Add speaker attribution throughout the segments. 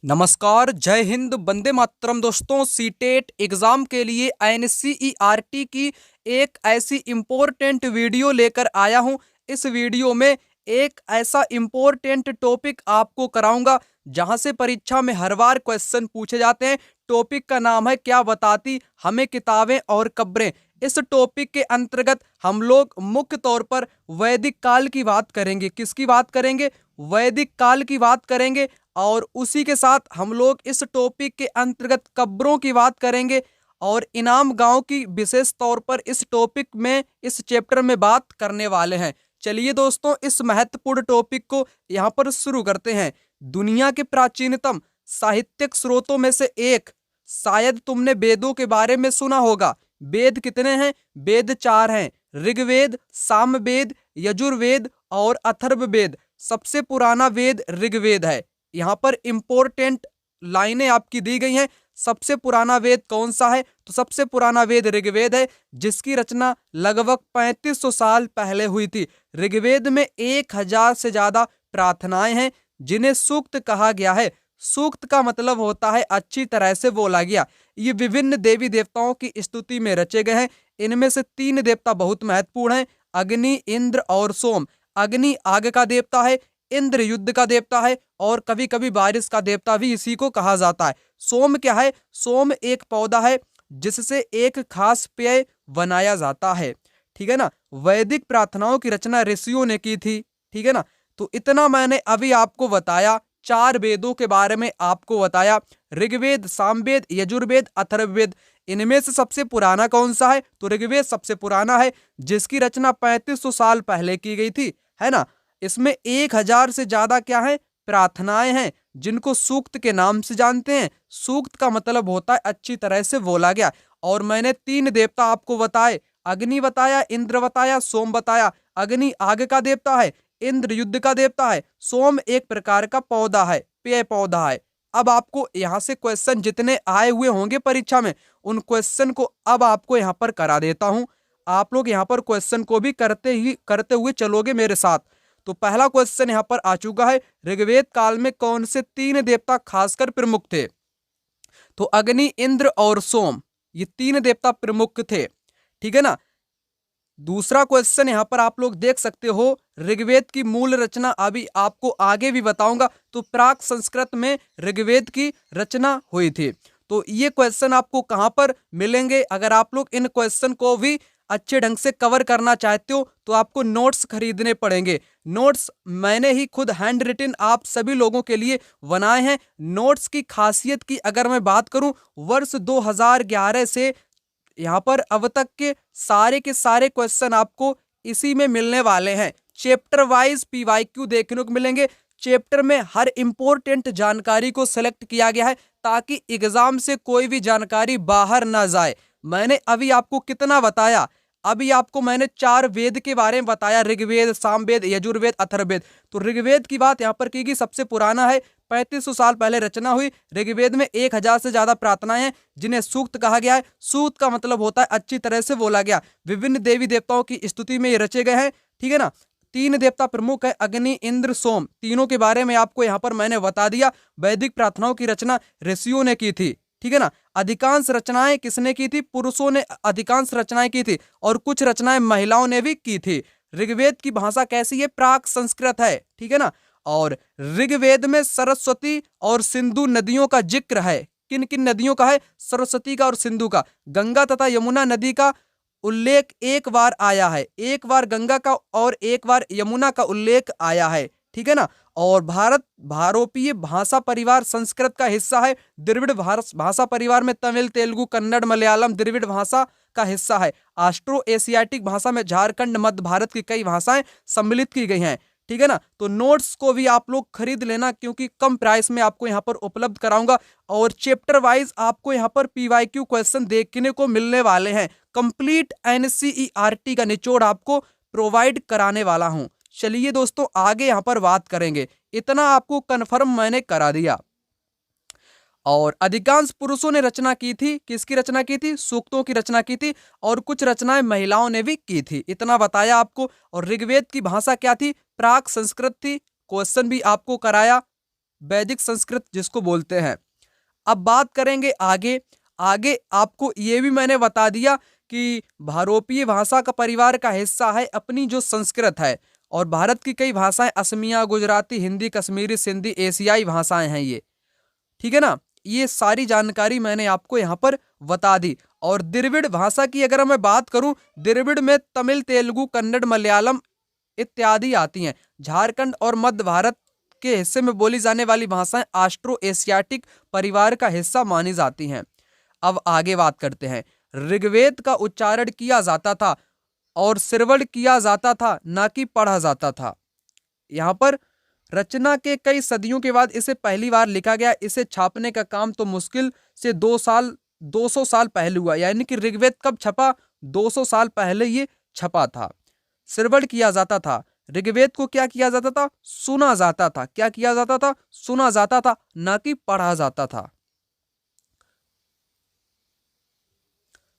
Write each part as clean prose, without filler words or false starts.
Speaker 1: नमस्कार, जय हिंद, वंदे मातरम। दोस्तों, सीटेट एग्जाम के लिए एनसीईआरटी की एक ऐसी इम्पोर्टेंट वीडियो लेकर आया हूं। इस वीडियो में एक ऐसा इम्पोर्टेंट टॉपिक आपको कराऊंगा जहां से परीक्षा में हर बार क्वेश्चन पूछे जाते हैं। टॉपिक का नाम है क्या बताती हमें किताबें और कब्रें। इस टॉपिक के अंतर्गत हम लोग मुख्य तौर पर वैदिक काल की बात करेंगे। किसकी बात करेंगे? वैदिक काल की बात करेंगे। और उसी के साथ हम लोग इस टॉपिक के अंतर्गत कब्रों की बात करेंगे और इनाम गांव की विशेष तौर पर इस टॉपिक में, इस चैप्टर में बात करने वाले हैं। चलिए दोस्तों, इस महत्वपूर्ण टॉपिक को यहां पर शुरू करते हैं। दुनिया के प्राचीनतम साहित्यिक स्रोतों में से एक, शायद तुमने वेदों के बारे में सुना होगा। वेद कितने हैं? वेद 4 हैं। ऋग्वेद, सामवेद, यजुर्वेद और अथर्ववेद। सबसे पुराना वेद ऋग्वेद है। यहाँ पर इंपॉर्टेंट लाइनें आपकी दी गई हैं। सबसे पुराना वेद कौन सा है? तो सबसे पुराना वेद ऋग्वेद है, जिसकी रचना लगभग 3500 साल पहले हुई थी। ऋग्वेद में 1000 से ज्यादा प्रार्थनाएं हैं जिन्हें सूक्त कहा गया है। सूक्त का मतलब होता है अच्छी तरह से बोला गया। ये विभिन्न देवी देवताओं की स्तुति में रचे गए हैं। इनमें से 3 देवता बहुत महत्वपूर्ण हैं, अग्नि, इंद्र और सोम। अग्नि आग का देवता है, इंद्र युद्ध का देवता है और कभी कभी बारिश का देवता भी इसी को कहा जाता है। सोम क्या है? सोम एक पौधा है जिससे एक खास पेय बनाया जाता है। ठीक है ना। वैदिक प्रार्थनाओं की रचना ऋषियों ने की थी। ठीक है ना। तो इतना मैंने अभी आपको बताया। 4 वेदों के बारे में आपको बताया, ऋग्वेद, सामवेद, यजुर्वेद, अथर्ववेद। इनमें से सबसे पुराना कौन सा है? तो ऋग्वेद सबसे पुराना है, जिसकी रचना 3500 साल पहले की गई थी, है ना। इसमें 1000 से ज्यादा क्या है? प्रार्थनाएं हैं, जिनको सूक्त के नाम से जानते हैं। सूक्त का मतलब होता है अच्छी तरह से बोला गया। और मैंने 3 देवता आपको बताए, अग्नि बताया, इंद्र बताया, सोम बताया। अग्नि आग का देवता है, इंद्र युद्ध का देवता है, सोम एक प्रकार का पौधा है, पेय पौधा है। अब आपको यहां से क्वेश्चन जितने आए हुए होंगे परीक्षा में, उन क्वेश्चन को अब आपको यहां पर करा देता हूं। आप लोग यहां पर क्वेश्चन को भी करते हुए चलोगे मेरे साथ। तो पहला क्वेश्चन यहां पर आ चुका है, ऋग्वेद काल में कौन से 3 देवता खासकर प्रमुख थे? तो अग्नि, इंद्र और सोम, ये 3 देवता प्रमुख थे। ठीक है ना। दूसरा क्वेश्चन यहां पर आप लोग देख सकते हो, ऋग्वेद की मूल रचना अभी आपको आगे भी बताऊंगा। तो प्राक संस्कृत में ऋग्वेद की रचना हुई थी। तो ये क्वेश्चन आपको कहां पर मिलेंगे? अगर आप लोग इन क्वेश्चन को भी अच्छे ढंग से कवर करना चाहते हो तो आपको नोट्स खरीदने पड़ेंगे। नोट्स मैंने ही खुद हैंड रिटन आप सभी लोगों के लिए बनाए हैं। नोट्स की खासियत की अगर मैं बात करूं, वर्ष 2011 से यहाँ पर अब तक के सारे क्वेश्चन आपको इसी में मिलने वाले हैं। चैप्टर वाइज पीवाईक्यू देखने को मिलेंगे। चैप्टर में हर इंपॉर्टेंट जानकारी को सिलेक्ट किया गया है ताकि एग्जाम से कोई भी जानकारी बाहर ना जाए। मैंने अभी आपको कितना बताया? अभी आपको मैंने 4 वेद के बारे में बताया, ऋग्वेद, सामवेद, यजुर्वेद, अथर्ववेद। तो ऋग्वेद की बात यहाँ पर की गई, सबसे पुराना है, 3500 साल पहले रचना हुई। ऋग्वेद में 1000 से ज्यादा प्रार्थनाएं हैं जिन्हें सूक्त कहा गया है। सूक्त का मतलब होता है अच्छी तरह से बोला गया। विभिन्न देवी देवताओं की स्तुति में ये रचे गए हैं। ठीक है ना। 3 देवता प्रमुख है, अग्नि, इंद्र, सोम। तीनों के बारे में आपको यहाँ पर मैंने बता दिया। वैदिक प्रार्थनाओं की रचना ऋषियों ने की थी। ठीक है ना। अधिकांश रचनाएं किसने की थी? पुरुषों ने अधिकांश रचनाएं की थी और कुछ रचनाएं महिलाओं ने भी की थी। ऋग्वेद की भाषा कैसी है? प्राक संस्कृत है। ठीक है ना। और ऋग्वेद में सरस्वती और सिंधु नदियों का जिक्र है। किन किन नदियों का है? सरस्वती का और सिंधु का। गंगा तथा यमुना नदी का उल्लेख एक बार आया है, एक बार गंगा का और एक बार यमुना का उल्लेख आया है। ठीक है ना। और भारत भारोपीय भाषा परिवार संस्कृत का हिस्सा है। द्रविड़ भाषा परिवार में तमिल, तेलुगु, कन्नड़, मलयालम द्रविड़ भाषा का हिस्सा है। ऑस्ट्रो एशियाटिक भाषा में झारखंड, मध्य भारत की कई भाषाएं सम्मिलित की गई हैं। ठीक है ना। तो नोट्स को भी आप लोग खरीद लेना, क्योंकि कम प्राइस में आपको यहाँ पर उपलब्ध कराऊंगा। और चैप्टर वाइज आपको यहाँ पर पीवाईक्यू क्वेश्चन देखने को मिलने वाले हैं। कंप्लीट एनसीईआरटी का निचोड़ आपको प्रोवाइड कराने वाला हूं। चलिए दोस्तों, आगे यहाँ पर बात करेंगे। इतना आपको कंफर्म मैंने करा दिया। और अधिकांश पुरुषों ने रचना की थी। किसकी रचना की थी? सूक्तों की रचना की थी। और कुछ रचनाएं महिलाओं ने भी की थी। इतना बताया आपको। और ऋग्वेद की भाषा क्या थी? प्राक संस्कृत थी। क्वेश्चन भी आपको कराया। वैदिक संस्कृत जिसको बोलते हैं। अब बात करेंगे आगे। आगे आपको ये भी मैंने बता दिया कि भारोपीय भाषा का परिवार का हिस्सा है अपनी जो संस्कृत है, और भारत की कई भाषाएं असमिया, गुजराती, हिंदी, कश्मीरी, सिंधी, एशियाई भाषाएं हैं ये, ठीक है ना। ये सारी जानकारी मैंने आपको यहाँ पर बता दी। और द्रविड़ भाषा की अगर मैं बात करूं, द्रविड़ में तमिल, तेलुगु, कन्नड़, मलयालम इत्यादि आती हैं। झारखंड और मध्य भारत के हिस्से में बोली जाने वाली भाषाएं ऑस्ट्रो एशियाटिक परिवार का हिस्सा मानी जाती हैं। अब आगे बात करते हैं। ऋग्वेद का उच्चारण किया जाता था और श्रवण किया जाता था, ना कि पढ़ा जाता था। यहाँ पर रचना के कई सदियों के बाद इसे पहली बार लिखा गया। इसे छापने का काम तो मुश्किल से 200 साल पहले हुआ, यानी कि ऋग्वेद कब छपा? 200 साल पहले ये छपा था। श्रवण किया जाता था। ऋग्वेद को क्या किया जाता था? सुना जाता था। क्या किया जाता था? सुना जाता था, ना कि पढ़ा जाता था।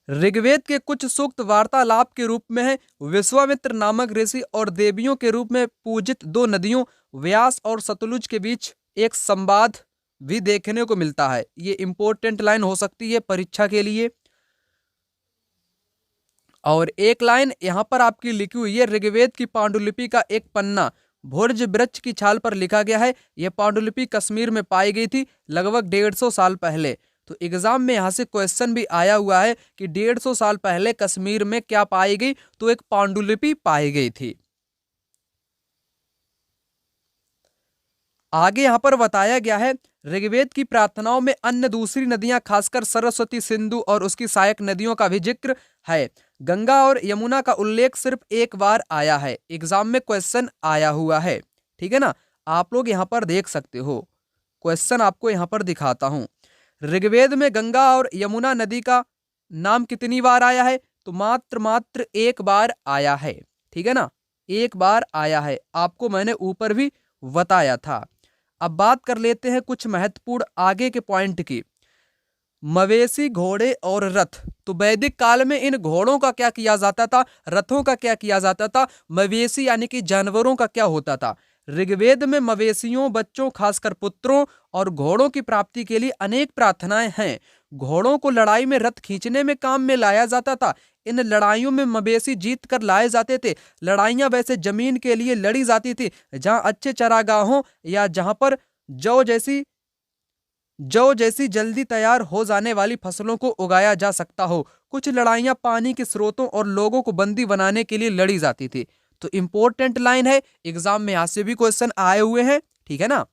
Speaker 1: ऋग्वेद के कुछ सूक्त वार्तालाप के रूप में है। विश्वामित्र नामक ऋषि और देवियों के रूप में पूजित दो नदियों व्यास और सतलुज के बीच एक संवाद भी देखने को मिलता है। ये इंपॉर्टेंट लाइन हो सकती है परीक्षा के लिए। और एक लाइन यहां पर आपकी लिखी हुई है, ऋग्वेद की पांडुलिपि का एक पन्ना भुर्ज वृक्ष की छाल पर लिखा गया है। यह पांडुलिपि कश्मीर में पाई गई थी लगभग 150 साल पहले। तो एग्जाम में यहां से क्वेश्चन भी आया हुआ है कि 150 साल पहले कश्मीर में क्या पाई गई? तो एक पांडुलिपि पाई गई थी। आगे यहां पर बताया गया है, ऋग्वेद की प्रार्थनाओं में अन्य दूसरी नदियां खासकर सरस्वती, सिंधु और उसकी सहायक नदियों का भी जिक्र है। गंगा और यमुना का उल्लेख सिर्फ एक बार आया है। एग्जाम में क्वेश्चन आया हुआ है, ठीक है ना। आप लोग यहां पर देख सकते हो, क्वेश्चन आपको यहां पर दिखाता हूं। ऋग्वेद में गंगा और यमुना नदी का नाम कितनी बार आया है? तो मात्र एक बार आया है, ठीक है ना। एक बार आया है, आपको मैंने ऊपर भी बताया था। अब बात कर लेते हैं कुछ महत्वपूर्ण आगे के पॉइंट की। मवेशी, घोड़े और रथ। तो वैदिक काल में इन घोड़ों का क्या किया जाता था? रथों का क्या किया जाता था? मवेशी यानी कि जानवरों का क्या होता था? ऋग्वेद में मवेशियों, बच्चों, खासकर पुत्रों और घोड़ों की प्राप्ति के लिए अनेक प्रार्थनाएं हैं। घोड़ों को लड़ाई में रथ खींचने में काम में लाया जाता था। इन लड़ाइयों में मवेशी जीत कर लाए जाते थे। लड़ाइयां वैसे जमीन के लिए लड़ी जाती थी जहां अच्छे चरागाहों या जहां पर जौ जैसी जल्दी तैयार हो जाने वाली फसलों को उगाया जा सकता हो। कुछ लड़ाइयां पानी के स्रोतों और लोगों को बंदी बनाने के लिए लड़ी जाती थी। तो इंपॉर्टेंट लाइन है, एग्जाम में यहां से भी क्वेश्चन आए हुए हैं, ठीक है ना।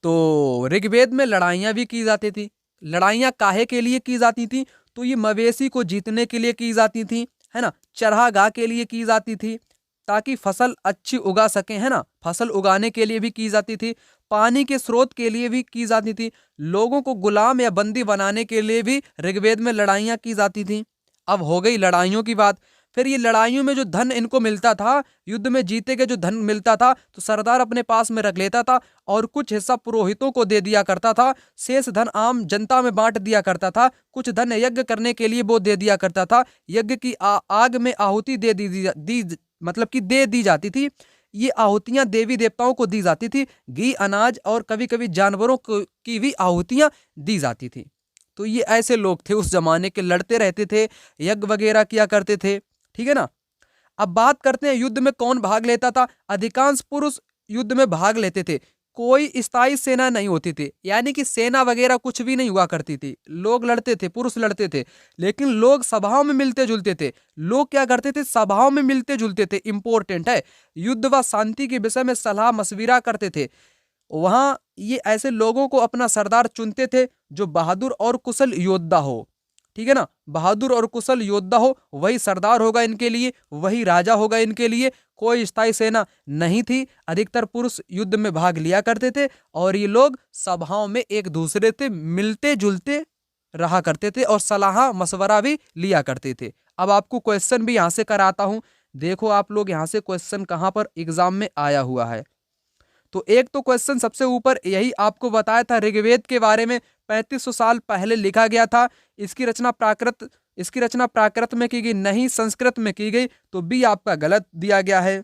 Speaker 1: तो ऋग्वेद में लड़ाइयां भी की जाती थी। लड़ाइयां काहे के लिए की जाती थी? तो ये मवेशी को जीतने के लिए की जाती थी, है ना। चरागाह के लिए की जाती थी ताकि फसल अच्छी उगा सके, है ना। फसल उगाने के लिए भी की जाती थी। पानी के स्रोत के लिए भी की जाती थी। लोगों को गुलाम या बंदी बनाने के लिए भी ऋग्वेद में लड़ाइयां की जाती थी। अब हो गई लड़ाइयों की बात। फिर ये लड़ाइयों में जो धन इनको मिलता था, युद्ध में जीते के जो धन मिलता था, तो सरदार अपने पास में रख लेता था और कुछ हिस्सा पुरोहितों को दे दिया करता था। शेष धन आम जनता में बांट दिया करता था। कुछ धन यज्ञ करने के लिए वो दे दिया करता था। यज्ञ की आग में आहुति मतलब कि दे दी जाती थी। ये आहुतियां देवी देवताओं को दी जाती थी। घी, अनाज और कभी कभी जानवरों की भी आहुतियां दी जाती थी। तो ये ऐसे लोग थे उस जमाने के, लड़ते रहते थे, यज्ञ वगैरह किया करते थे, ठीक है ना। अब बात करते हैं युद्ध में कौन भाग लेता था। अधिकांश पुरुष युद्ध में भाग लेते थे। कोई स्थायी सेना नहीं होती थी, यानी कि सेना वगैरह कुछ भी नहीं हुआ करती थी। लोग लड़ते थे, पुरुष लड़ते थे, लेकिन लोग सभाओं में मिलते जुलते थे। लोग क्या करते थे? सभाओं में मिलते जुलते थे। इंपॉर्टेंट है, युद्ध व शांति के विषय में सलाह मशविरा करते थे। वहां ये ऐसे लोगों को अपना सरदार चुनते थे जो बहादुर और कुशल योद्धा हो, ठीक है ना। बहादुर और कुशल योद्धा हो, वही सरदार होगा इनके लिए, वही राजा होगा इनके लिए। कोई स्थायी सेना नहीं थी। अधिकतर पुरुष युद्ध में भाग लिया करते थे और ये लोग सभाओं में एक दूसरे से मिलते जुलते रहा करते थे और सलाह मशवरा भी लिया करते थे। अब आपको क्वेश्चन भी यहां से कराता हूं। देखो आप लोग यहां से क्वेश्चन कहां पर एग्जाम में आया हुआ है। तो एक तो क्वेश्चन सबसे ऊपर यही आपको बताया था, ऋग्वेद के बारे में 3500 साल पहले लिखा गया था। इसकी रचना प्राकृत में की गई, नहीं संस्कृत में की गई। तो बी आपका गलत दिया गया है।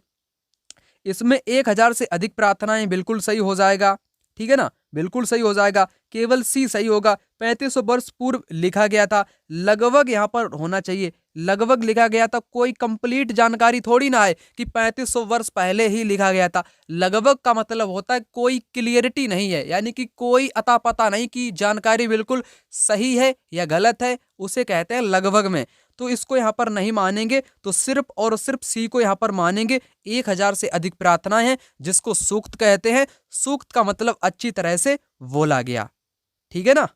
Speaker 1: इसमें 1000 से अधिक प्रार्थनाएं, बिल्कुल सही हो जाएगा, ठीक है ना, बिल्कुल सही हो जाएगा, केवल सी सही होगा। 3500 वर्ष पूर्व लिखा गया था, लगभग यहाँ पर होना चाहिए, लगभग लिखा गया था। कोई कंप्लीट जानकारी थोड़ी ना है कि 3500 वर्ष पहले ही लिखा गया था। लगभग का मतलब होता है कोई क्लियरिटी नहीं है, यानी कि कोई अता पता नहीं कि जानकारी बिल्कुल सही है या गलत है, उसे कहते हैं लगभग में। तो इसको यहाँ पर नहीं मानेंगे, तो सिर्फ और सिर्फ सी को यहाँ पर मानेंगे। 1000 से अधिक प्रार्थनाएं हैं जिसको सूक्त कहते हैं। सूक्त का मतलब अच्छी तरह से बोला गया, ठीक है ना।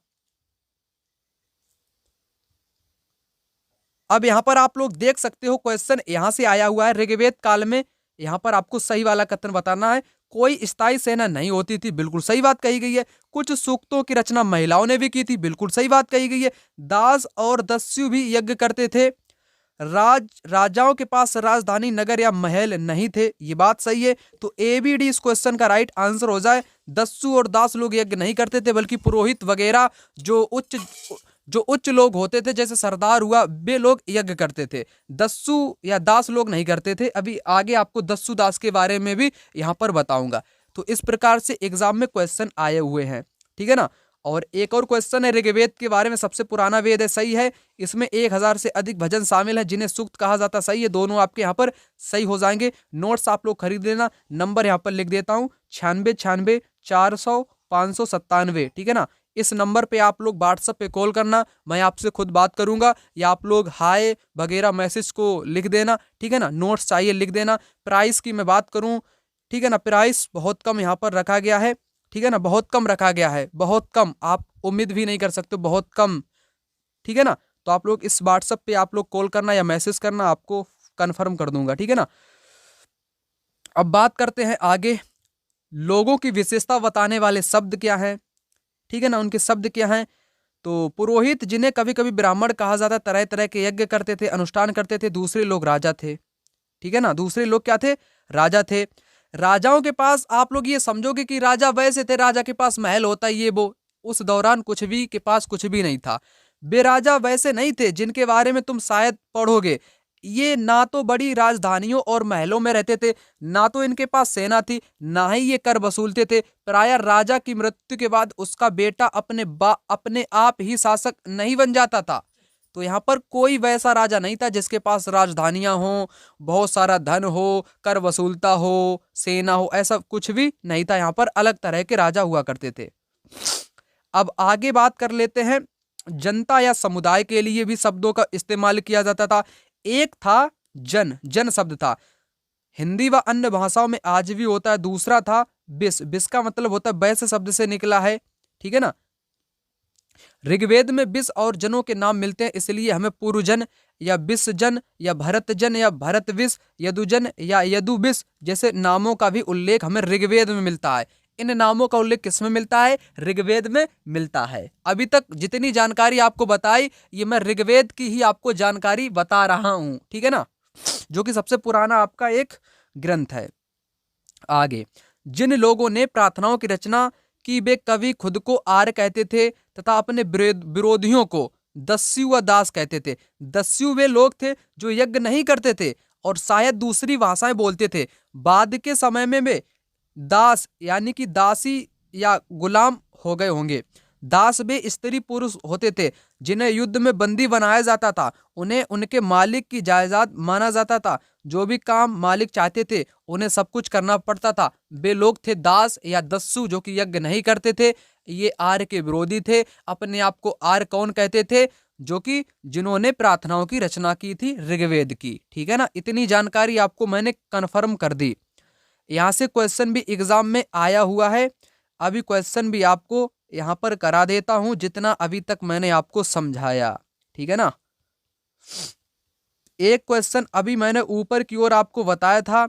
Speaker 1: अब यहाँ पर आप लोग देख सकते हो क्वेश्चन यहाँ से आया हुआ है, ऋग्वेद काल में, यहाँ पर आपको सही वाला कथन बताना है। कोई स्थायी सेना नहीं होती थी, बिल्कुल सही बात कही गई है। कुछ सूक्तों की रचना महिलाओं ने भी की थी, बिल्कुल सही बात कही गई है। दास और दस्यु भी यज्ञ करते थे। राजाओं के पास राजधानी, नगर या महल नहीं थे, ये बात सही है। तो ए बी डी इस क्वेश्चन का राइट आंसर हो जाए। दस्यु और दास लोग यज्ञ नहीं करते थे, बल्कि पुरोहित वगैरह जो उच्च लोग होते थे, जैसे सरदार हुआ, वे लोग यज्ञ करते थे। दस्यु या दास लोग नहीं करते थे। अभी आगे आपको दस्यु दास के बारे में भी यहाँ पर बताऊंगा। तो इस प्रकार से एग्जाम में क्वेश्चन आए हुए हैं, ठीक है ना। और एक और क्वेश्चन है ऋग्वेद के बारे में, सबसे पुराना वेद है, सही है। इसमें 1000 से अधिक भजन शामिल है जिन्हें सूक्त कहा जाता है, सही है। दोनों आपके यहाँ पर सही हो जाएंगे। नोट्स आप लोग खरीद लेना, नंबर यहाँ पर लिख देता हूँ 96 400 597, ठीक है ना। इस नंबर पे आप लोग व्हाट्सएप पे कॉल करना, मैं आपसे खुद बात करूंगा, या आप लोग हाय वगैरह मैसेज को लिख देना, ठीक है ना। नोट्स चाहिए लिख देना। प्राइस की मैं बात करूं, ठीक है ना, प्राइस बहुत कम यहाँ पर रखा गया है, ठीक है ना, बहुत कम रखा गया है, बहुत कम, आप उम्मीद भी नहीं कर सकते, बहुत कम, ठीक है ना। तो आप लोग इस व्हाट्सएप पे आप लोग कॉल करना या मैसेज करना, आपको कंफर्म कर दूंगा, ठीक है ना। अब बात करते हैं आगे, लोगों की विशेषता बताने वाले शब्द क्या है, ठीक है ना, उनके शब्द क्या हैं। तो पुरोहित, जिन्हें कभी कभी ब्राह्मण कहा जाता, तरह तरह के यज्ञ करते थे, अनुष्ठान करते थे। दूसरे लोग राजा थे, ठीक है ना, दूसरे लोग क्या थे, राजा थे। राजाओं के पास, आप लोग ये समझोगे कि राजा वैसे थे, राजा के पास महल होता है ये वो, उस दौरान कुछ भी के पास कुछ भी नहीं था। वे राजा वैसे नहीं थे जिनके बारे में तुम शायद पढ़ोगे। ये ना तो बड़ी राजधानियों और महलों में रहते थे, ना तो इनके पास सेना थी, ना ही ये कर वसूलते थे। प्रायः राजा की मृत्यु के बाद उसका बेटा अपने आप ही शासक नहीं बन जाता था। तो यहाँ पर कोई वैसा राजा नहीं था जिसके पास राजधानियां हो, बहुत सारा धन हो, कर वसूलता हो, सेना हो, ऐसा कुछ भी नहीं था। यहाँ पर अलग तरह के राजा हुआ करते थे। अब आगे बात कर लेते हैं, जनता या समुदाय के लिए भी शब्दों का इस्तेमाल किया जाता था। एक था जन, जन शब्द था, हिंदी व अन्य भाषाओं में आज भी होता है। दूसरा था बिस, बिस का मतलब होता है वैसे शब्द से निकला है, ठीक है ना। ऋग्वेद में बिस और जनों के नाम मिलते हैं, इसलिए हमें पूर्वजन या बिसजन या भरतजन या भरतविस, यदुजन या यदुबिस जैसे नामों का भी उल्लेख हमें ऋग्वेद में मिलता है। इन नामों का उल्लेख किसमें मिलता है, ऋग्वेद में मिलता है। अभी तक जितनी जानकारी आपको बताई, ये मैं ऋग्वेद की ही आपको जानकारी बता रहा हूं, ठीक है ना, जो कि सबसे पुराना आपका एक ग्रंथ है। आगे, जिन लोगों ने प्रार्थनाओं की रचना की वे कवि खुद को आर्य कहते थे तथा अपने विरोधियों को दस्यु व दास कहते थे। दस्यु वे लोग थे जो यज्ञ नहीं करते थे और शायद दूसरी भाषाएं बोलते थे। बाद के समय में वे दास यानी कि दासी या गुलाम हो गए होंगे। दास वे स्त्री पुरुष होते थे जिन्हें युद्ध में बंदी बनाया जाता था। उन्हें उनके मालिक की जायदाद माना जाता था। जो भी काम मालिक चाहते थे उन्हें सब कुछ करना पड़ता था। वे लोग थे दास या दस्यु जो कि यज्ञ नहीं करते थे। ये आर्य के विरोधी थे। अपने आप को आर्य कौन कहते थे, जो कि जिन्होंने प्रार्थनाओं की रचना की थी ऋग्वेद की, ठीक है ना। इतनी जानकारी आपको मैंने कन्फर्म कर दी। यहाँ से क्वेश्चन भी एग्जाम में आया हुआ है। अभी क्वेश्चन भी आपको यहाँ पर करा देता हूं जितना अभी तक मैंने आपको समझाया, ठीक है ना। एक क्वेश्चन अभी मैंने ऊपर की ओर आपको बताया था,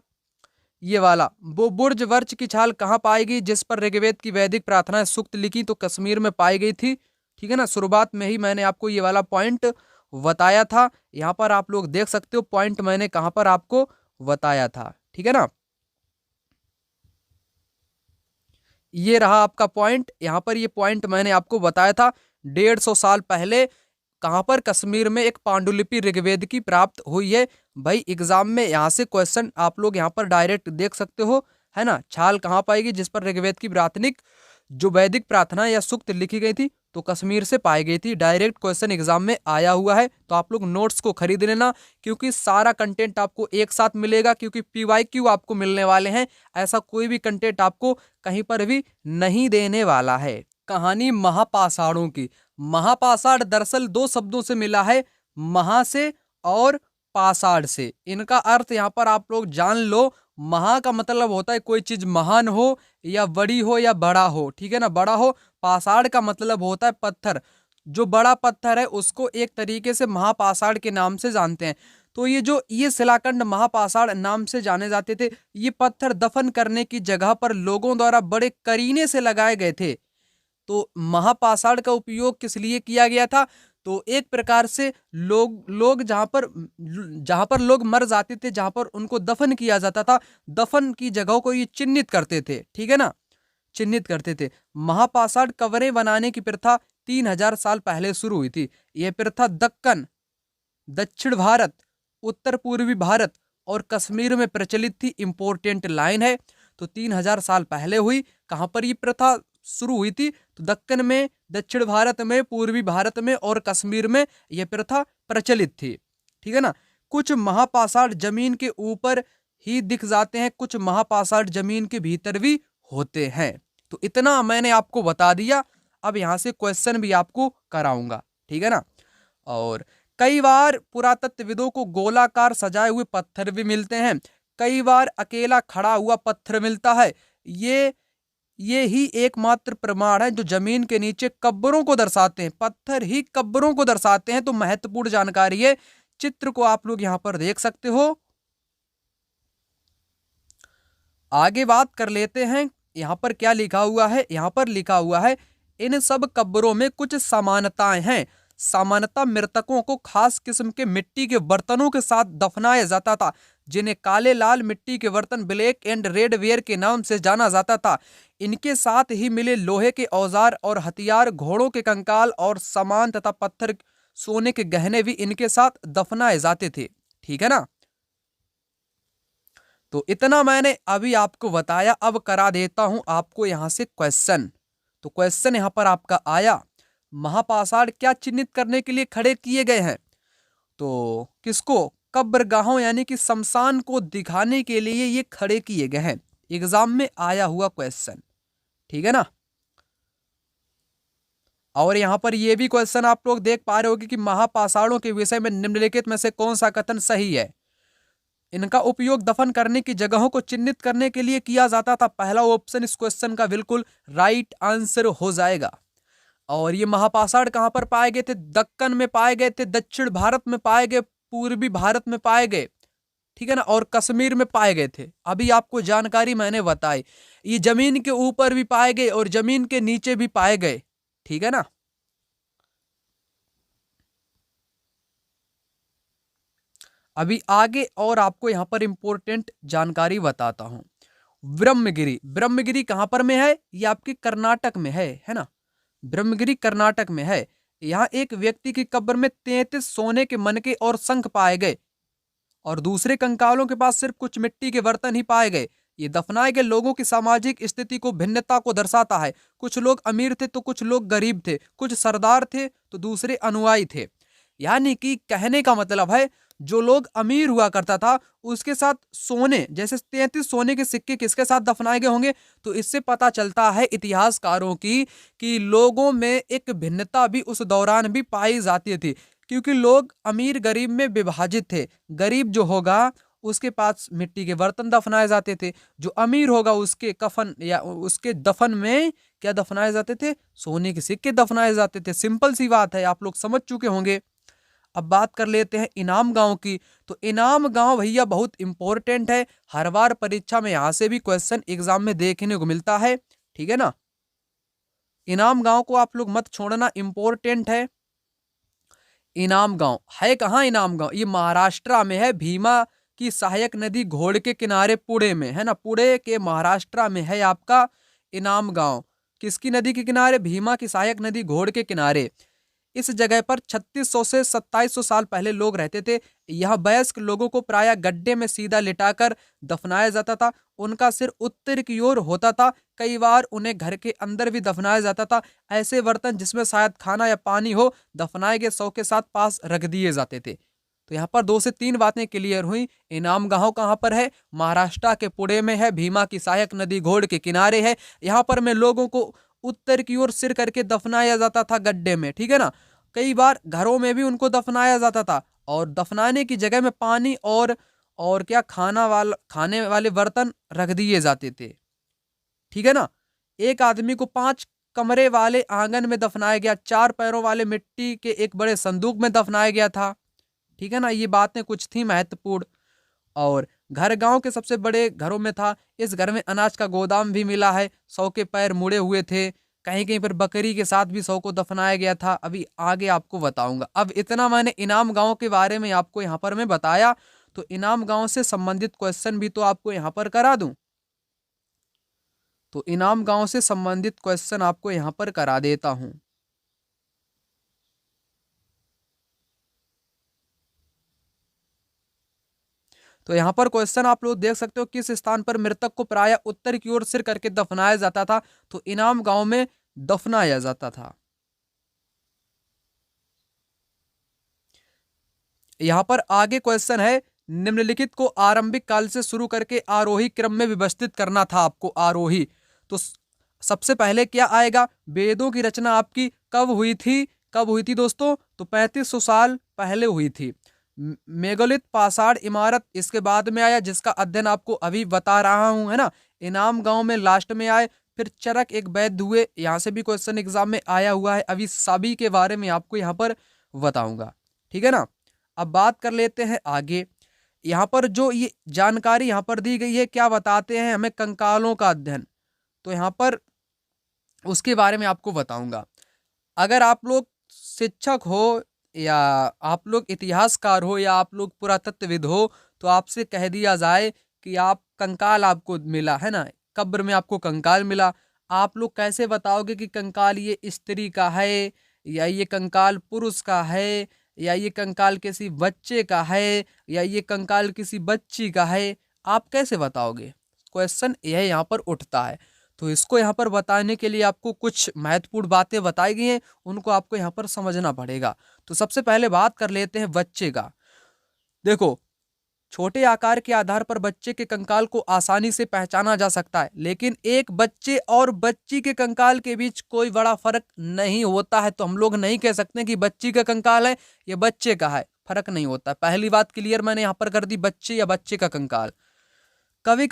Speaker 1: ये वाला, वो बुर्ज वर्च की छाल कहाँ पाएगी जिस पर ऋग्वेद की वैदिक प्रार्थनाएं सूक्त लिखी, तो कश्मीर में पाई गई थी, ठीक है ना। शुरुआत में ही मैंने आपको ये वाला पॉइंट बताया था। यहाँ पर आप लोग देख सकते हो पॉइंट मैंने कहाँ पर आपको बताया था, ठीक है ना। ये रहा आपका पॉइंट। यहाँ पर ये पॉइंट मैंने आपको बताया था 150 साल पहले कहाँ पर, कश्मीर में एक पांडुलिपि ऋग्वेद की प्राप्त हुई है। भाई एग्जाम में यहाँ से क्वेश्चन आप लोग यहाँ पर डायरेक्ट देख सकते हो, है ना। छाल कहाँ पाएगी जिस पर ऋग्वेद की जो वैदिक प्रार्थना या सूक्त लिखी गई थी तो कश्मीर से पाई गई थी। डायरेक्ट क्वेश्चन एग्जाम में आया हुआ है, तो आप लोग नोट्स को खरीद लेना, क्योंकि सारा कंटेंट आपको एक साथ मिलेगा, क्योंकि PYQ आपको मिलने वाले हैं। ऐसा कोई भी कंटेंट आपको कहीं पर भी नहीं देने वाला है। कहानी महापाषाणों की। महापाषाण दरअसल दो शब्दों से मिला है, महा से और पाषाण से। इनका अर्थ यहाँ पर आप लोग जान लो। महा का मतलब होता है कोई चीज महान हो या बड़ी हो या बड़ा हो, ठीक है ना, बड़ा हो। पाषाण का मतलब होता है पत्थर। जो बड़ा पत्थर है उसको एक तरीके से महापाषाण के नाम से जानते हैं। तो ये शिलाखंड महापाषाण नाम से जाने जाते थे। ये पत्थर दफन करने की जगह पर लोगों द्वारा बड़े करीने से लगाए गए थे। तो महापाषाण का उपयोग किस लिए किया गया था? तो एक प्रकार से लोग जहां पर लोग मर जाते थे, जहां पर उनको दफन किया जाता था, दफन की जगहों को ये चिन्हित करते थे, ठीक है ना, चिन्हित करते थे। महापाषाण कवरें बनाने की प्रथा 3000 साल पहले शुरू हुई थी। यह प्रथा दक्कन, दक्षिण भारत, उत्तर पूर्वी भारत और कश्मीर में प्रचलित थी। इंपॉर्टेंट लाइन है। तो 3000 साल पहले हुई। कहां पर यह प्रथा शुरू हुई थी? तो दक्कन में, दक्षिण भारत में, पूर्वी भारत में और कश्मीर में यह प्रथा प्रचलित थी, ठीक है ना। कुछ महापाषाण जमीन के ऊपर ही दिख जाते हैं, कुछ महापाषाण जमीन के भीतर भी होते हैं। तो इतना मैंने आपको बता दिया। अब यहां से क्वेश्चन भी आपको कराऊंगा, ठीक है ना। और कई बार पुरातत्वविदों को गोलाकार सजाए हुए पत्थर भी मिलते हैं, कई बार अकेला खड़ा हुआ पत्थर मिलता है। ये ही एकमात्र प्रमाण है जो जमीन के नीचे कब्रों को दर्शाते हैं। पत्थर ही कब्रों को दर्शाते हैं। तो महत्वपूर्ण जानकारी है। चित्र को आप लोग यहां पर देख सकते हो। आगे बात कर लेते हैं। यहां पर क्या लिखा हुआ है? यहां पर लिखा हुआ है, इन सब कब्रों में कुछ समानताएं हैं। सामान्यतः मृतकों को खास किस्म के मिट्टी के बर्तनों के साथ दफनाया जाता था, जिन्हें काले लाल मिट्टी के बर्तन, ब्लैक एंड रेड वेयर के नाम से जाना जाता था। इनके साथ ही मिले लोहे के औजार और हथियार, घोड़ों के कंकाल और सामान तथा पत्थर, सोने के गहने भी इनके साथ दफनाए जाते थे, ठीक है ना। तो इतना मैंने अभी आपको बताया। अब करा देता हूं आपको यहां से क्वेश्चन। तो क्वेश्चन यहां पर आपका आया, महापाषाण क्या चिन्हित करने के लिए खड़े किए गए हैं? तो किसको? कब्रगाहों यानी कि शमशान को दिखाने के लिए ये खड़े किए गए हैं। एग्जाम में आया हुआ क्वेश्चन, ठीक है ना। और यहां पर ये भी क्वेश्चन आप लोग देख पा रहे होगे कि महापाषाणों के विषय में निम्नलिखित में से कौन सा कथन सही है? इनका उपयोग दफन करने की जगहों को चिन्हित करने के लिए किया जाता था। पहला ऑप्शन इस क्वेश्चन का बिल्कुल राइट आंसर हो जाएगा। और ये महापाषाण कहां पर पाए गए थे? दक्कन में पाए गए थे, दक्षिण भारत में पाए गए, पूर्वी भारत में पाए गए, ठीक है ना, और कश्मीर में पाए गए थे। अभी आपको जानकारी मैंने बताई। ये जमीन के ऊपर भी पाए गए और जमीन के नीचे भी पाए गए, ठीक है ना। अभी आगे और आपको यहां पर इंपॉर्टेंट जानकारी बताता हूं। ब्रह्मगिरी, ब्रह्मगिरी कहां पर में है? ये आपके कर्नाटक में है ना। ब्रह्मगिरी कर्नाटक में है। यहाँ एक व्यक्ति की कब्र में 33 सोने के मनके और शंख पाए गए और दूसरे कंकालों के पास सिर्फ कुछ मिट्टी के बर्तन ही पाए गए। ये दफनाए गए लोगों की सामाजिक स्थिति को, भिन्नता को दर्शाता है। कुछ लोग अमीर थे तो कुछ लोग गरीब थे, कुछ सरदार थे तो दूसरे अनुयायी थे। यानी कि कहने का मतलब है, जो लोग अमीर हुआ करता था उसके साथ सोने, जैसे 33 सोने के सिक्के किसके साथ दफनाए गए होंगे? तो इससे पता चलता है इतिहासकारों की कि लोगों में एक भिन्नता भी उस दौरान भी पाई जाती थी, क्योंकि लोग अमीर गरीब में विभाजित थे। गरीब जो होगा उसके पास मिट्टी के बर्तन दफनाए जाते थे, जो अमीर होगा उसके कफन या उसके दफन में क्या दफनाए जाते थे? सोने के सिक्के दफनाए जाते थे। सिंपल सी बात है, आप लोग समझ चुके होंगे। अब बात कर लेते हैं इनाम गांव की। तो इनाम गांव भैया बहुत इंपॉर्टेंट है। हर बार परीक्षा में यहां से भी क्वेश्चन एग्जाम में देखने को मिलता है, ठीक है ना। इनाम गांव को आप लोग मत छोड़ना, इंपॉर्टेंट है। इनाम गांव है कहाँ? इनाम गांव ये महाराष्ट्र में है। भीमा की सहायक नदी घोड़ के किनारे पुणे में है ना। पुणे के महाराष्ट्र में है आपका इनाम गांव। किसकी नदी के किनारे? भीमा की सहायक नदी घोड़ के किनारे। इस जगह पर 3600 से 2700 साल पहले लोग रहते थे। यहाँ वयस्क लोगों को प्रायः गड्ढे में सीधा लिटाकर दफनाया जाता था। उनका सिर उत्तर की ओर होता था। कई बार उन्हें घर के अंदर भी दफनाया जाता था। ऐसे बर्तन जिसमें शायद खाना या पानी हो, दफनाए गए शव के साथ पास रख दिए जाते थे। तो यहाँ पर 2 से 3 बातें क्लियर हुई। इनाम गांव कहाँ पर है? महाराष्ट्र के पुणे में है। भीमा की सहायक नदी घोड़ के किनारे है। यहाँ पर में लोगों को उत्तर की ओर सिर करके दफनाया जाता था गड्ढे में, ठीक है ना। कई बार घरों में भी उनको दफनाया जाता था और दफनाने की जगह में पानी और क्या खाने वाले बर्तन रख दिए जाते थे, ठीक है ना। एक आदमी को 5 कमरे वाले आंगन में दफनाया गया। 4 पैरों वाले मिट्टी के एक बड़े संदूक में दफनाया गया था, ठीक है ना। ये बातें कुछ थी महत्वपूर्ण। और घर गांव के सबसे बड़े घरों में था। इस घर में अनाज का गोदाम भी मिला है। शव के पैर मुड़े हुए थे। कहीं कहीं पर बकरी के साथ भी शव को दफनाया गया था। अभी आगे आपको बताऊंगा। अब इतना मैंने इनाम गांव के बारे में आपको यहाँ पर मैं बताया, तो इनाम गांव से संबंधित क्वेश्चन भी तो आपको यहाँ पर करा दूं। तो इनाम गांव से संबंधित क्वेश्चन आपको यहाँ पर करा देता हूं। तो यहाँ पर क्वेश्चन आप लोग देख सकते हो, किस स्थान पर मृतक को प्रायः उत्तर की ओर सिर करके दफनाया जाता था? तो इनाम गांव में दफनाया जाता था। यहाँ पर आगे क्वेश्चन है, निम्नलिखित को आरंभिक काल से शुरू करके आरोही क्रम में व्यवस्थित करना था आपको। आरोही तो सबसे पहले क्या आएगा? वेदों की रचना आपकी कब हुई थी? कब हुई थी दोस्तों? तो 3500 साल पहले हुई थी। मेगालिथ पाषाण इमारत इसके बाद में आया, जिसका अध्ययन आपको अभी बता रहा हूं, है ना। इनाम गांव में लास्ट में आए। फिर चरक एक वैद्य हुए। यहाँ से भी क्वेश्चन एग्जाम में आया हुआ है। अभी सभी के बारे में आपको यहाँ पर बताऊंगा, ठीक है ना। अब बात कर लेते हैं आगे। यहाँ पर जो ये जानकारी यहाँ पर दी गई है, क्या बताते हैं हमें? कंकालों का अध्ययन। तो यहाँ पर उसके बारे में आपको बताऊंगा। अगर आप लोग शिक्षक हो या आप लोग इतिहासकार हो या आप लोग पुरातत्वविद हो, तो आपसे कह दिया जाए कि आप कंकाल आपको मिला है ना, कब्र में आपको कंकाल मिला, आप लोग कैसे बताओगे कि कंकाल ये स्त्री का है या ये कंकाल पुरुष का है या ये कंकाल किसी बच्चे का है या ये कंकाल किसी बच्ची का है? आप कैसे बताओगे? क्वेश्चन यह यहाँ पर उठता है। तो इसको यहाँ पर बताने के लिए आपको कुछ महत्वपूर्ण बातें बताई गई हैं, उनको आपको यहाँ पर समझना पड़ेगा। तो सबसे पहले बात कर लेते हैं बच्चे का। देखो, छोटे आकार के आधार पर बच्चे के कंकाल को आसानी से पहचाना जा सकता है, लेकिन एक बच्चे और बच्ची के कंकाल के बीच कोई बड़ा फर्क नहीं होता है। तो हम लोग नहीं कह सकते कि बच्ची का कंकाल है या बच्चे का है, फर्क नहीं होता। पहली बात क्लियर मैंने यहाँ पर कर दी, बच्चे या बच्चे का कंकाल। कभी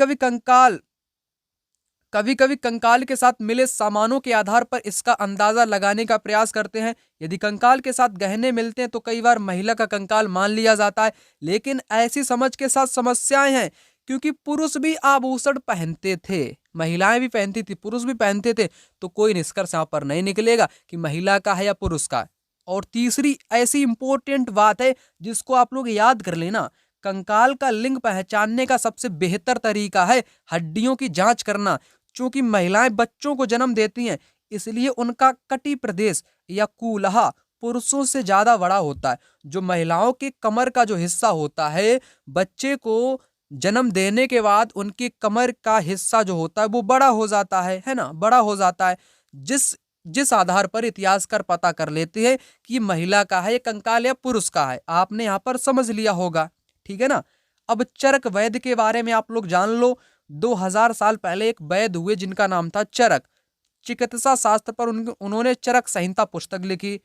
Speaker 1: कभी कंकाल के साथ मिले सामानों के आधार पर इसका अंदाजा लगाने का प्रयास करते हैं। यदि कंकाल के साथ गहने मिलते हैं तो कई बार महिला का कंकाल मान लिया जाता है, लेकिन ऐसी समझ के साथ समस्याएं हैं, क्योंकि पुरुष भी आभूषण पहनते थे, महिलाएं भी पहनती थी, पुरुष भी पहनते थे। तो कोई निष्कर्ष यहाँ पर नहीं निकलेगा कि महिला का है या पुरुष का है। और तीसरी ऐसी इंपॉर्टेंट बात है जिसको आप लोग याद कर लेना, कंकाल का लिंग पहचानने का सबसे बेहतर तरीका है हड्डियों की जांच करना। चूंकि महिलाएं बच्चों को जन्म देती हैं, इसलिए उनका कटी प्रदेश या कूल्हा पुरुषों से ज्यादा बड़ा होता है। जो महिलाओं के कमर का जो हिस्सा होता है, बच्चे को जन्म देने के बाद उनकी कमर का हिस्सा जो होता है वो बड़ा हो जाता है ना, बड़ा हो जाता है। जिस आधार पर इतिहासकार पता कर लेते हैं कि महिला का है कंकाल या पुरुष का है। आपने यहाँ पर समझ लिया होगा, ठीक है ना। अब चरक वैद्य के बारे में आप लोग जान लो। 2000 साल पहले एक वैद्य हुए जिनका नाम था चरक। चिकित्सा शास्त्र पर उन्होंने चरक संहिता पुस्तक लिखी,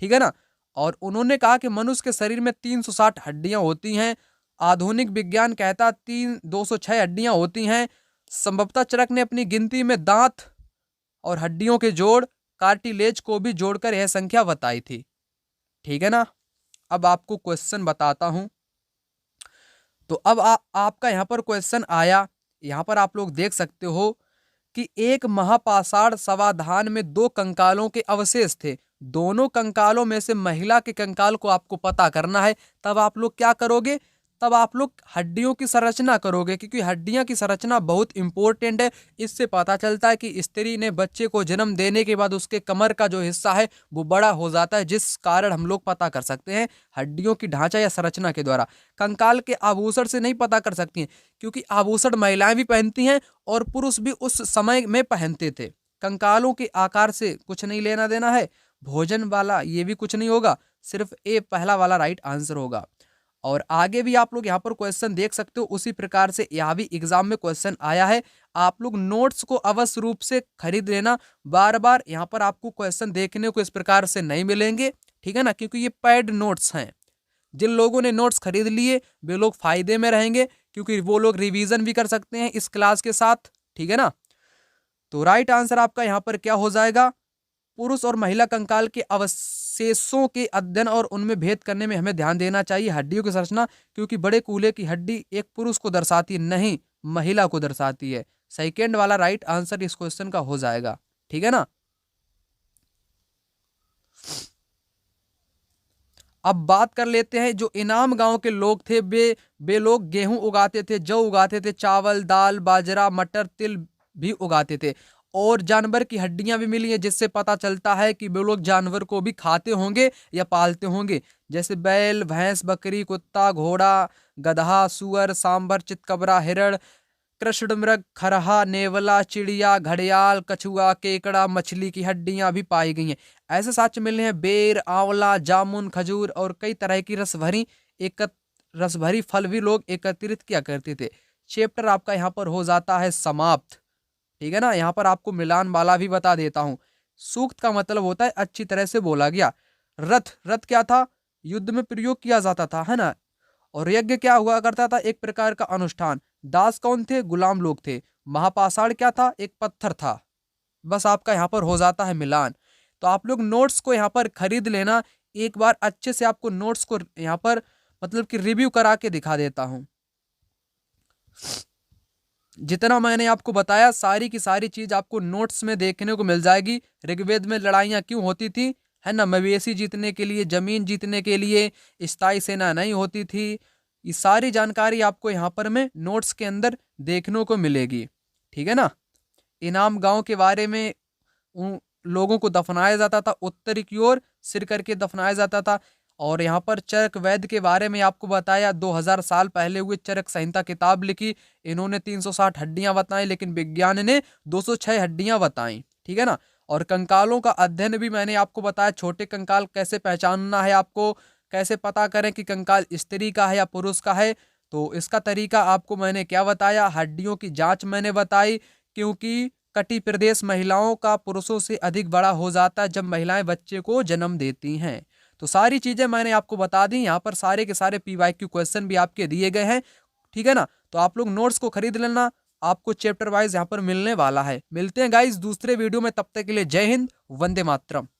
Speaker 1: ठीक है ना। और उन्होंने कहा कि मनुष्य के शरीर में 360 हड्डियां होती हैं। आधुनिक विज्ञान कहता 206 हड्डियां होती हैं। संभवतः चरक ने अपनी गिनती में दांत और हड्डियों के जोड़, कार्टिलेज को भी जोड़कर यह संख्या बताई थी, ठीक है ना। अब आपको क्वेश्चन बताता हूं। तो अब आपका यहाँ पर क्वेश्चन आया। यहाँ पर आप लोग देख सकते हो कि एक महापाषाण समाधान में 2 कंकालों के अवशेष थे। दोनों कंकालों में से महिला के कंकाल को आपको पता करना है। तब आप लोग क्या करोगे? तब आप लोग हड्डियों की संरचना करोगे, क्योंकि हड्डियां की संरचना बहुत इंपॉर्टेंट है। इससे पता चलता है कि स्त्री ने बच्चे को जन्म देने के बाद उसके कमर का जो हिस्सा है वो बड़ा हो जाता है, जिस कारण हम लोग पता कर सकते हैं हड्डियों की ढांचा या संरचना के द्वारा। कंकाल के आभूषण से नहीं पता कर सकती हैं, क्योंकि आभूषण महिलाएं भी पहनती हैं और पुरुष भी उस समय में पहनते थे। कंकालों के आकार से कुछ नहीं लेना देना है। भोजन वाला ये भी कुछ नहीं होगा, सिर्फ ए पहला वाला राइट आंसर होगा। और आगे भी आप लोग यहाँ पर क्वेश्चन देख सकते हो, उसी प्रकार से यहाँ भी एग्जाम में क्वेश्चन आया है। आप लोग नोट्स को अवश्य रूप से खरीद लेना। बार बार यहाँ पर आपको क्वेश्चन देखने को इस प्रकार से नहीं मिलेंगे, ठीक है ना, क्योंकि ये पेड नोट्स हैं। जिन लोगों ने नोट्स खरीद लिए वे लोग फायदे में रहेंगे, क्योंकि वो लोग रिवीजन भी कर सकते हैं इस क्लास के साथ, ठीक है ना। तो राइट आंसर आपका यहाँ पर क्या हो जाएगा? पुरुष और महिला कंकाल के अवशेषों के अध्ययन और उनमें भेद करने में हमें ध्यान देना चाहिए। हड्डियों की संरचना, क्योंकि बड़े कूल्हे की हड्डी एक पुरुष को दर्शाती है, नहीं महिला को दर्शाती है। सेकेंड वाला राइट आंसर इस क्वेश्चन का हो जाएगा, ठीक है ना। अब बात कर लेते हैं, जो इनाम गांव के लोग थे वे लोग गेहूं उगाते थे, जौ उगाते थे, चावल, दाल, बाजरा, मटर, तिल भी उगाते थे। और जानवर की हड्डियां भी मिली हैं, जिससे पता चलता है कि वे लोग जानवर को भी खाते होंगे या पालते होंगे, जैसे बैल, भैंस, बकरी, कुत्ता, घोड़ा, गधा, सुअर, सांभर, चितकबरा, हिरण, कृष्ण मृग, खरहा, नेवला, चिड़िया, घड़ियाल, कछुआ, केकड़ा, मछली की हड्डियां भी पाई गई हैं। ऐसे साक्ष्य मिले हैं बेर, आंवला, जामुन, खजूर और कई तरह की रस भरी फल भी लोग एकत्रित किया करते थे। चैप्टर आपका यहाँ पर हो जाता है समाप्त, ठीक है ना। यहाँ पर आपको मिलान वाला भी बता देता हूँ। सूक्त का मतलब होता है अच्छी तरह से बोला गया। रथ, रथ क्या था? युद्ध में प्रयोग किया जाता था, है ना। और यज्ञ क्या हुआ करता था? एक प्रकार का अनुष्ठान। दास कौन थे? गुलाम लोग थे। महापाषाण क्या था? एक पत्थर था। बस आपका यहाँ पर हो जाता है मिलान। तो आप लोग नोट्स को यहाँ पर खरीद लेना। एक बार अच्छे से आपको नोट्स को यहाँ पर मतलब कि रिव्यू करा के दिखा देता हूँ। जितना मैंने आपको बताया सारी की सारी चीज आपको नोट्स में देखने को मिल जाएगी। ऋग्वेद में लड़ाइयाँ क्यों होती थी, है ना, मवेशी जीतने के लिए, जमीन जीतने के लिए, स्थायी सेना नहीं होती थी। ये सारी जानकारी आपको यहाँ पर में नोट्स के अंदर देखने को मिलेगी, ठीक है ना। इनाम गांव के बारे में उन लोगों को दफनाया जाता था, उत्तरी की ओर सिर करके दफनाया जाता था। और यहाँ पर चरक वैद के बारे में आपको बताया, 2000 साल पहले हुए चरक संहिता किताब लिखी। इन्होंने 360 हड्डियां बताई, लेकिन विज्ञान ने 206 हड्डियां बताई, ठीक है ना। और कंकालों का अध्ययन भी मैंने आपको बताया, छोटे कंकाल कैसे पहचानना है, आपको कैसे पता करें कि कंकाल स्त्री का है या पुरुष का है। तो इसका तरीका आपको मैंने क्या बताया, हड्डियों की जांच मैंने बताई, क्योंकि कटी प्रदेश महिलाओं का पुरुषों से अधिक बड़ा हो जाता है जब महिलाएं बच्चे को जन्म देती हैं। तो सारी चीजें मैंने आपको बता दी। यहाँ पर सारे के सारे PYQ क्वेश्चन भी आपके दिए गए हैं, ठीक है ना। तो आप लोग नोट्स को खरीद लेना, आपको चैप्टर वाइज यहाँ पर मिलने वाला है। मिलते हैं गाइस दूसरे वीडियो में, तब तक के लिए जय हिंद, वंदे मातरम।